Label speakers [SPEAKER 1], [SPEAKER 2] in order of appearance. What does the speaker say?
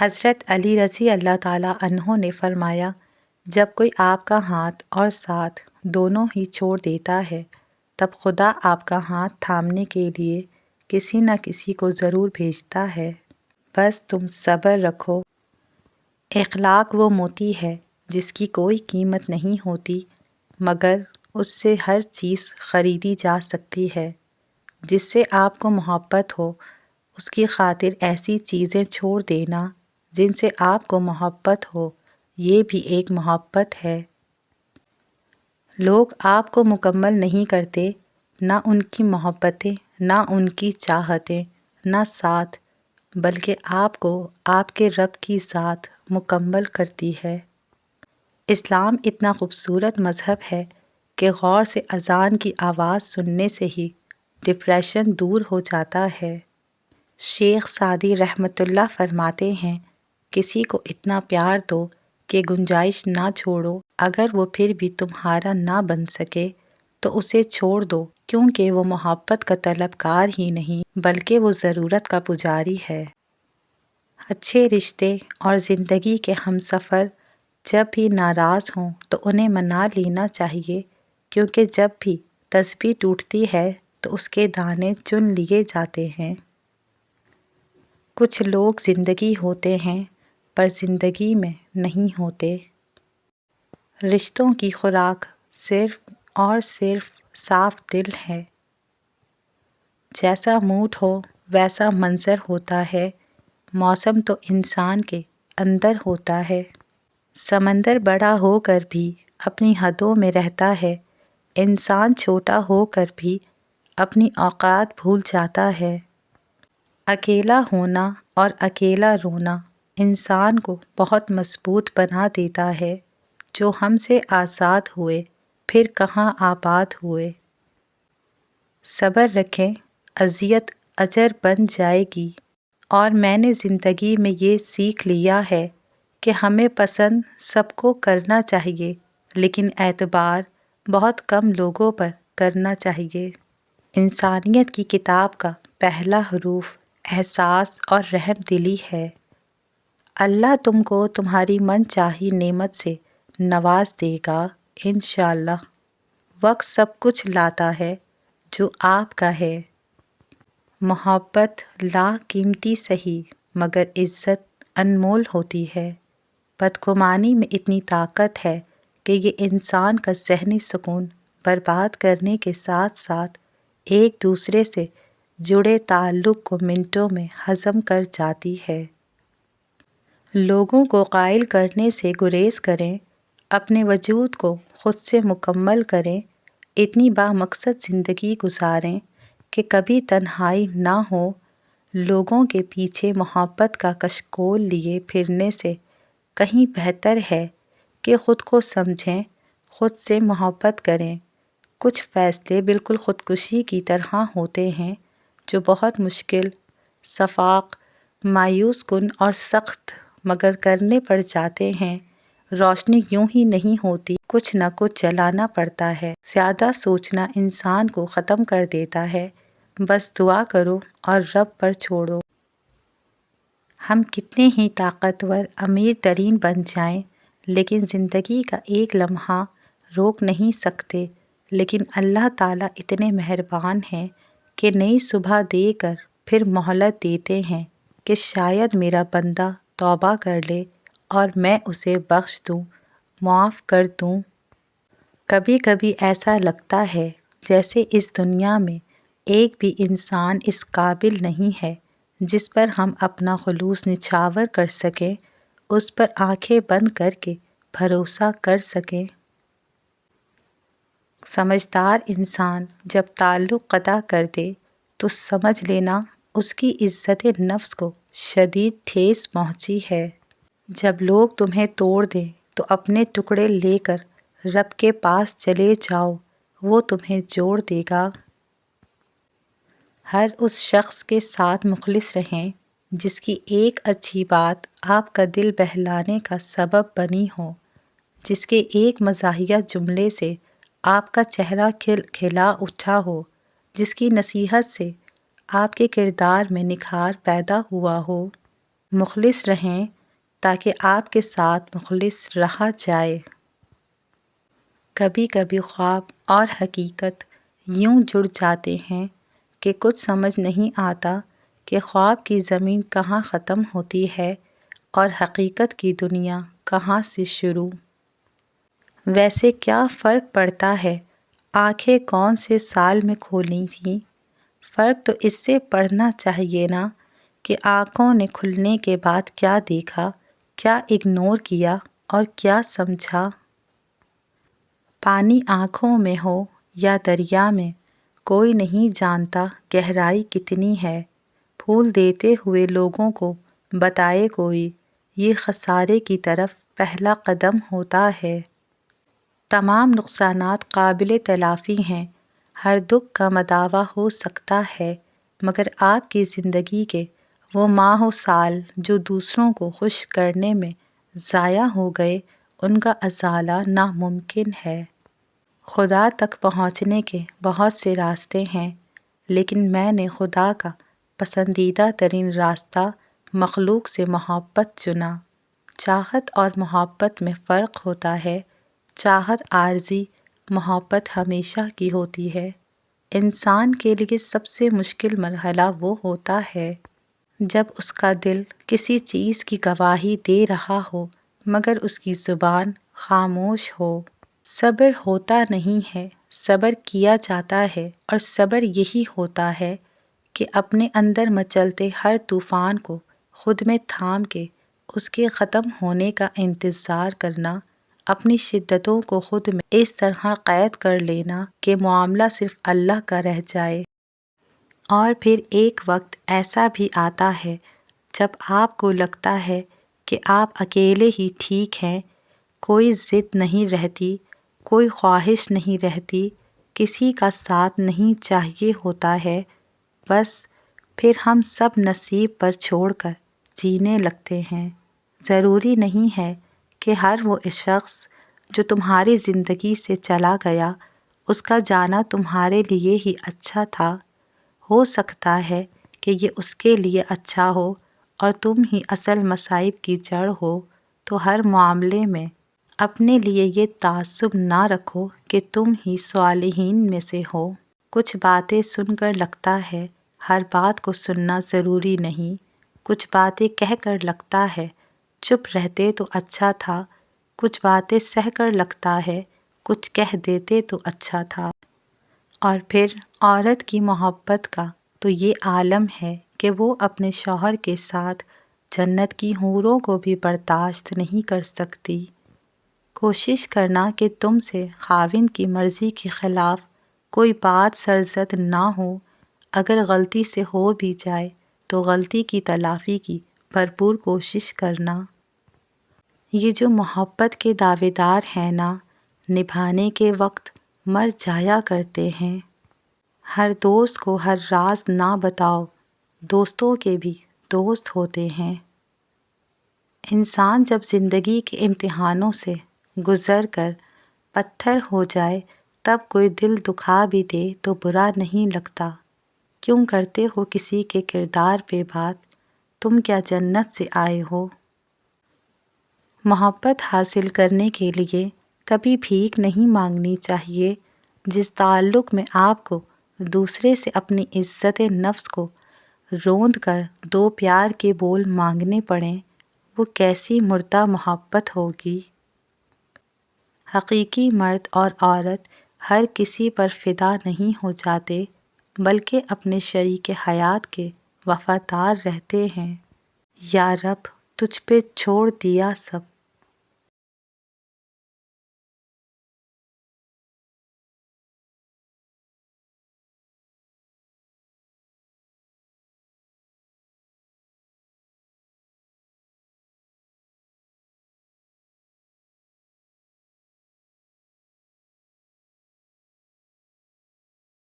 [SPEAKER 1] حضرت علی رضی اللہ تعالیٰ عنہ نے فرمایا، جب کوئی آپ کا ہاتھ اور ساتھ دونوں ہی چھوڑ دیتا ہے تب خدا آپ کا ہاتھ تھامنے کے لیے کسی نہ کسی کو ضرور بھیجتا ہے، بس تم صبر رکھو۔ اخلاق وہ موتی ہے جس کی کوئی قیمت نہیں ہوتی مگر اس سے ہر چیز خریدی جا سکتی ہے۔ جس سے آپ کو محبت ہو اس کی خاطر ایسی چیزیں چھوڑ دینا جن سے آپ کو محبت ہو، یہ بھی ایک محبت ہے۔ لوگ آپ کو مکمل نہیں کرتے، نہ ان کی محبتیں، نہ ان کی چاہتیں، نہ ساتھ، بلکہ آپ کو آپ کے رب کی ذات مکمل کرتی ہے۔ اسلام اتنا خوبصورت مذہب ہے کہ غور سے اذان کی آواز سننے سے ہی ڈپریشن دور ہو جاتا ہے۔ شیخ سعدی رحمۃ اللہ فرماتے ہیں، کسی کو اتنا پیار دو کہ گنجائش نہ چھوڑو، اگر وہ پھر بھی تمہارا نہ بن سکے تو اسے چھوڑ دو، کیونکہ وہ محبت کا طلبکار ہی نہیں بلکہ وہ ضرورت کا پجاری ہے۔ اچھے رشتے اور زندگی کے ہمسفر جب بھی ناراض ہوں تو انہیں منا لینا چاہیے، کیونکہ جب بھی تسبیح ٹوٹتی ہے تو اس کے دانے چن لیے جاتے ہیں۔ کچھ لوگ زندگی ہوتے ہیں پر زندگی میں نہیں ہوتے۔ رشتوں کی خوراک صرف اور صرف صاف دل ہے۔ جیسا موڈ ہو ویسا منظر ہوتا ہے، موسم تو انسان کے اندر ہوتا ہے۔ سمندر بڑا ہو کر بھی اپنی حدوں میں رہتا ہے، انسان چھوٹا ہو کر بھی اپنی اوقات بھول جاتا ہے۔ اکیلا ہونا اور اکیلا رونا انسان کو بہت مضبوط بنا دیتا ہے۔ جو ہم سے آزاد ہوئے پھر کہاں آباد ہوئے۔ صبر رکھیں، اذیت اجر بن جائے گی۔ اور میں نے زندگی میں یہ سیکھ لیا ہے کہ ہمیں پسند سب کو کرنا چاہیے لیکن اعتبار بہت کم لوگوں پر کرنا چاہیے۔ انسانیت کی کتاب کا پہلا حروف احساس اور رحم دلی ہے۔ اللہ تم کو تمہاری من چاہی نعمت سے نواز دے گا انشاءاللہ۔ وقت سب کچھ لاتا ہے جو آپ کا ہے۔ محبت لا قیمتی سہی مگر عزت انمول ہوتی ہے۔ بدگمانی میں اتنی طاقت ہے کہ یہ انسان کا ذہنی سکون برباد کرنے کے ساتھ ساتھ ایک دوسرے سے جڑے تعلق کو منٹوں میں ہضم کر جاتی ہے۔ لوگوں کو قائل کرنے سے گریز کریں، اپنے وجود کو خود سے مکمل کریں، اتنی بامقصد زندگی گزاریں کہ کبھی تنہائی نہ ہو۔ لوگوں کے پیچھے محبت کا کشکول لیے پھرنے سے کہیں بہتر ہے کہ خود کو سمجھیں، خود سے محبت کریں۔ کچھ فیصلے بالکل خودکشی کی طرح ہوتے ہیں جو بہت مشکل، شفاق، مایوس کن اور سخت مگر کرنے پڑ جاتے ہیں۔ روشنی یوں ہی نہیں ہوتی، کچھ نہ کچھ جلانا پڑتا ہے۔ زیادہ سوچنا انسان کو ختم کر دیتا ہے، بس دعا کرو اور رب پر چھوڑو۔ ہم کتنے ہی طاقتور امیر ترین بن جائیں لیکن زندگی کا ایک لمحہ روک نہیں سکتے، لیکن اللہ تعالیٰ اتنے مہربان ہیں کہ نئی صبح دے کر پھر مہلت دیتے ہیں کہ شاید میرا بندہ توبہ کر لے اور میں اسے بخش دوں، معاف کر دوں۔ کبھی کبھی ایسا لگتا ہے جیسے اس دنیا میں ایک بھی انسان اس قابل نہیں ہے جس پر ہم اپنا خلوص نچھاور کر سکیں، اس پر آنکھیں بند کر کے بھروسہ کر سکیں۔ سمجھدار انسان جب تعلق قطع کر دے تو سمجھ لینا اس کی عزت نفس کو شدید ٹھیس پہنچی ہے۔ جب لوگ تمہیں توڑ دیں تو اپنے ٹکڑے لے کر رب کے پاس چلے جاؤ، وہ تمہیں جوڑ دے گا۔ ہر اس شخص کے ساتھ مخلص رہیں جس کی ایک اچھی بات آپ کا دل بہلانے کا سبب بنی ہو، جس کے ایک مزاحیہ جملے سے آپ کا چہرہ کھلا اٹھا ہو، جس کی نصیحت سے آپ کے کردار میں نکھار پیدا ہوا ہو۔ مخلص رہیں تاکہ آپ کے ساتھ مخلص رہا جائے۔ کبھی کبھی خواب اور حقیقت یوں جڑ جاتے ہیں کہ کچھ سمجھ نہیں آتا کہ خواب کی زمین کہاں ختم ہوتی ہے اور حقیقت کی دنیا کہاں سے شروع۔ ویسے کیا فرق پڑتا ہے آنکھیں کون سے سال میں کھولی تھیں؟ فرق تو اس سے پڑنا چاہیے نا کہ آنکھوں نے کھلنے کے بعد کیا دیکھا، کیا اگنور کیا اور کیا سمجھا۔ پانی آنکھوں میں ہو یا دریا میں، کوئی نہیں جانتا گہرائی کتنی ہے۔ پھول دیتے ہوئے لوگوں کو بتائے کوئی، یہ خسارے کی طرف پہلا قدم ہوتا ہے۔ تمام نقصانات قابل تلافی ہیں، ہر دکھ کا مداوع ہو سکتا ہے، مگر آپ کی زندگی کے وہ ماہ و سال جو دوسروں کو خوش کرنے میں ضائع ہو گئے، ان کا ازالہ ناممکن ہے۔ خدا تک پہنچنے کے بہت سے راستے ہیں، لیکن میں نے خدا کا پسندیدہ ترین راستہ مخلوق سے محبت چنا۔ چاہت اور محبت میں فرق ہوتا ہے، چاہت عارضی، محبت ہمیشہ کی ہوتی ہے۔ انسان کے لیے سب سے مشکل مرحلہ وہ ہوتا ہے جب اس کا دل کسی چیز کی گواہی دے رہا ہو مگر اس کی زبان خاموش ہو۔ صبر ہوتا نہیں ہے، صبر کیا جاتا ہے، اور صبر یہی ہوتا ہے کہ اپنے اندر مچلتے ہر طوفان کو خود میں تھام کے اس کے ختم ہونے کا انتظار کرنا، اپنی شدتوں کو خود میں اس طرح قید کر لینا کہ معاملہ صرف اللہ کا رہ جائے۔ اور پھر ایک وقت ایسا بھی آتا ہے جب آپ کو لگتا ہے کہ آپ اکیلے ہی ٹھیک ہیں، کوئی ضد نہیں رہتی، کوئی خواہش نہیں رہتی، کسی کا ساتھ نہیں چاہیے ہوتا ہے، بس پھر ہم سب نصیب پر چھوڑ کر جینے لگتے ہیں۔ ضروری نہیں ہے کہ ہر وہ شخص جو تمہاری زندگی سے چلا گیا، اس کا جانا تمہارے لیے ہی اچھا تھا۔ ہو سکتا ہے کہ یہ اس کے لیے اچھا ہو اور تم ہی اصل مصائب کی جڑ ہو، تو ہر معاملے میں اپنے لیے یہ تعصب نہ رکھو کہ تم ہی صالحین میں سے ہو۔ کچھ باتیں سن کر لگتا ہے ہر بات کو سننا ضروری نہیں، کچھ باتیں کہہ کر لگتا ہے چپ رہتے تو اچھا تھا، کچھ باتیں سہ کر لگتا ہے کچھ کہہ دیتے تو اچھا تھا۔ اور پھر عورت کی محبت کا تو یہ عالم ہے کہ وہ اپنے شوہر کے ساتھ جنت کی حوروں کو بھی برداشت نہیں کر سکتی۔ کوشش کرنا کہ تم سے خاوند کی مرضی کے خلاف کوئی بات سرزد نہ ہو، اگر غلطی سے ہو بھی جائے تو غلطی کی تلافی کی بھرپور کوشش کرنا۔ یہ جو محبت کے دعوے دار ہیں نا، نبھانے کے وقت مر جایا کرتے ہیں۔ ہر دوست کو ہر راز نہ بتاؤ، دوستوں کے بھی دوست ہوتے ہیں۔ انسان جب زندگی کے امتحانوں سے گزر کر پتھر ہو جائے تب کوئی دل دکھا بھی دے تو برا نہیں لگتا۔ کیوں کرتے ہو کسی کے کردار پہ بات، تم کیا جنت سے آئے ہو؟ محبت حاصل کرنے کے لیے کبھی بھیک نہیں مانگنی چاہیے۔ جس تعلق میں آپ کو دوسرے سے اپنی عزت نفس کو روند کر دو پیار کے بول مانگنے پڑیں، وہ کیسی مردہ محبت ہوگی۔ حقیقی مرد اور عورت ہر کسی پر فدا نہیں ہو جاتے، بلکہ اپنے شریک حیات کے وفادار رہتے ہیں۔ یا رب، تجھ پہ چھوڑ دیا سب۔